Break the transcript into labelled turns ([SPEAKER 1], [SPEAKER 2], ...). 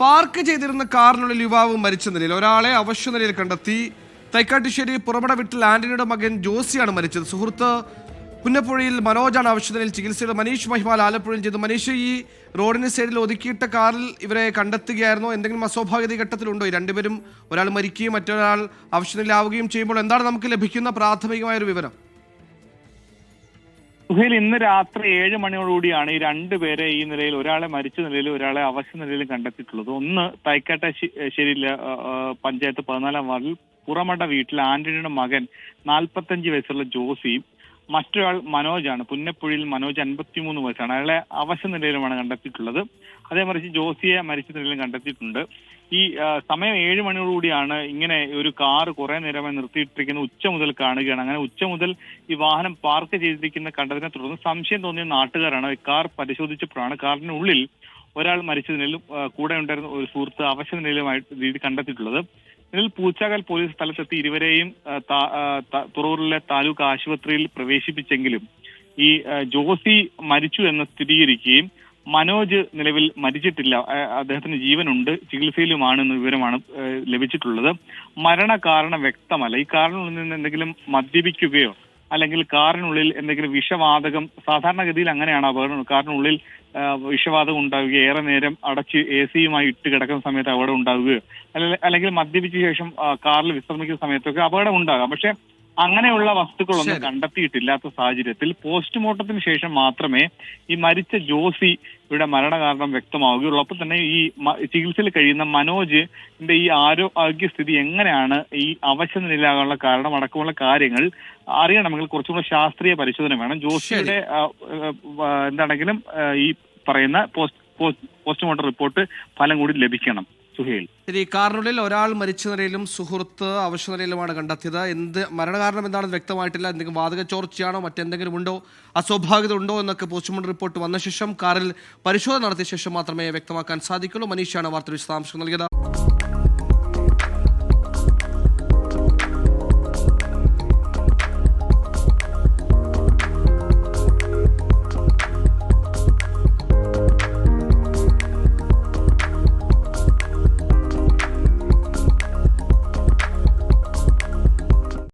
[SPEAKER 1] Park ചെയ്തിരുന്ന കാറിനുള്ളിൽ യുവാവ് മരിച്ച നിലയിൽ ഒരാളെ അവശ്യ നിലയിൽ കണ്ടെത്തി. തൈക്കാട്ടുശ്ശേരി പുറമട വീട്ടിൽ ആന്റണിയുടെ മകൻ ജോസിയാണ് മരിച്ചത്. സുഹൃത്ത് പുന്നപ്പുഴയിൽ മനോജാണ് അവശ്യ നിലയിൽ ചികിത്സയുടെ. മനീഷ് മഹിമാൽ ആലപ്പുഴയിൽ ചെയ്തു. മനീഷ്, ഈ റോഡിന് സൈഡിൽ ഒതുക്കിയിട്ട കാറിൽ ഇവരെ കണ്ടെത്തുകയായിരുന്നോ? എന്തെങ്കിലും അസ്വാഭാവികത ഘട്ടത്തിലുണ്ടോ? ഈ രണ്ടുപേരും, ഒരാൾ മരിക്കുകയും മറ്റൊരാൾ അവശ്യ നിലയിലാവുകയും ചെയ്യുമ്പോൾ എന്താണ് നമുക്ക് ലഭിക്കുന്ന പ്രാഥമികമായ ഒരു വിവരം?
[SPEAKER 2] സുഹേൽ, ഇന്ന് രാത്രി 7 മണിയോടുകൂടിയാണ് ഈ രണ്ടുപേരെ ഈ നിലയിൽ, ഒരാളെ മരിച്ച നിലയിലും ഒരാളെ അവശ്യ നിലയിലും കണ്ടെത്തിയിട്ടുള്ളത്. ഒന്ന് തൈക്കാട്ടുശ്ശേരിയിലെ പഞ്ചായത്ത് 14-ാം വാർഡിൽ പുറമട വീട്ടിൽ ആന്റണിയുടെ മകൻ 45 വയസ്സുള്ള ജോസിയും, മറ്റൊരാൾ മനോജാണ്. പുന്നപ്പുഴയിൽ മനോജ് 53 വയസ്സാണ്. അയാളെ അവശ്യ നിലയിലുമാണ് കണ്ടെത്തിയിട്ടുള്ളത്. അതേമറിച്ച് ജോസിയെ മരിച്ച നിലയിലും കണ്ടെത്തിയിട്ടുണ്ട്. ഈ സമയം 7 മണിയോടുകൂടിയാണ് ഇങ്ങനെ ഒരു കാർ കുറെ നേരമായി നിർത്തിയിട്ടിരിക്കുന്ന ഉച്ച മുതൽ കാണുകയാണ്. അങ്ങനെ ഉച്ച മുതൽ ഈ വാഹനം പാർക്ക് ചെയ്തിരിക്കുന്ന കണ്ടതിനെ തുടർന്ന് സംശയം തോന്നിയ നാട്ടുകാരാണ് കാർ പരിശോധിച്ചപ്പോഴാണ് കാറിനുള്ളിൽ ഒരാൾ മരിച്ച നിലയിലും കൂടെ ഉണ്ടായിരുന്ന ഒരു സുഹൃത്ത് അവശ്യ നിലയിലുമായിട്ട് കണ്ടെത്തിയിട്ടുള്ളത്. ഇതിൽ പൂച്ചാകൽ പോലീസ് സ്ഥലത്തെത്തി ഇരുവരെയും തുറവൂരിലെ താലൂക്ക് ആശുപത്രിയിൽ പ്രവേശിപ്പിച്ചെങ്കിലും ഈ ജോസി മരിച്ചു എന്ന് സ്ഥിരീകരിക്കുകയും മനോജ് നിലവിൽ മരിച്ചിട്ടില്ല, അദ്ദേഹത്തിന് ജീവനുണ്ട്, ചികിത്സയിലുമാണെന്ന വിവരമാണ് ലഭിച്ചിട്ടുള്ളത്. മരണകാരണം വ്യക്തമല്ല. ഈ കാറിനുള്ളിൽ നിന്ന് എന്തെങ്കിലും മദ്യപിക്കുകയോ അല്ലെങ്കിൽ കാറിനുള്ളിൽ എന്തെങ്കിലും വിഷവാതകം, സാധാരണഗതിയിൽ അങ്ങനെയാണ് അപകടം, കാറിനുള്ളിൽ വിഷവാതകം ഉണ്ടാവുകയോ ഏറെ നേരം അടച്ച് AC-യുമായി ഇട്ട് കിടക്കുന്ന സമയത്ത് അപകടം ഉണ്ടാവുകയോ അല്ലെങ്കിൽ മദ്യപിച്ച ശേഷം കാറിൽ വിശ്രമിക്കുന്ന സമയത്തൊക്കെ അപകടം ഉണ്ടാകാം. പക്ഷെ അങ്ങനെയുള്ള വസ്തുക്കളൊന്നും കണ്ടെത്തിയിട്ടില്ലാത്ത സാഹചര്യത്തിൽ പോസ്റ്റ്മോർട്ടത്തിന് ശേഷം മാത്രമേ ഈ മരിച്ച ജോസിയുടെ മരണകാരണം വ്യക്തമാവുകയുള്ളൂ. അപ്പോൾ തന്നെ ഈ ചികിത്സയിൽ കഴിയുന്ന മനോജിന്റെ ഈ ആരോഗ്യസ്ഥിതി എങ്ങനെയാണ്, ഈ അവശ്യ നിലയിലാകാനുള്ള കാരണം അടക്കമുള്ള കാര്യങ്ങൾ അറിയണമെങ്കിൽ കുറച്ചുകൂടെ ശാസ്ത്രീയ പരിശോധന വേണം. ജോസിയുടെ എന്താണെങ്കിലും ഈ പറയുന്ന പോസ്റ്റ്മോർട്ടം റിപ്പോർട്ട് ഫലം കൂടി ലഭിക്കണം. സുഹേൽ,
[SPEAKER 1] ശരി, കാറിനുള്ളിൽ ഒരാൾ മരിച്ച നിലയിലും സുഹൃത്ത് അവശ്യ നിലയിലുമാണ് കണ്ടെത്തിയത്. മരണകാരണം എന്താണെന്ന് വ്യക്തമായിട്ടില്ല. എന്തെങ്കിലും വാതക ചോർച്ചയാണോ, മറ്റെന്തെങ്കിലും ഉണ്ടോ, അസ്വാഭാവികത ഉണ്ടോ എന്നൊക്കെ പോസ്റ്റ്മോർട്ടം റിപ്പോർട്ട് വന്ന ശേഷം, കാറിൽ പരിശോധന നടത്തിയ ശേഷം മാത്രമേ വ്യക്തമാക്കാൻ സാധിക്കുള്ളൂ. മനീഷാണ് വാർത്ത വിശദാംശം നൽകിയത്.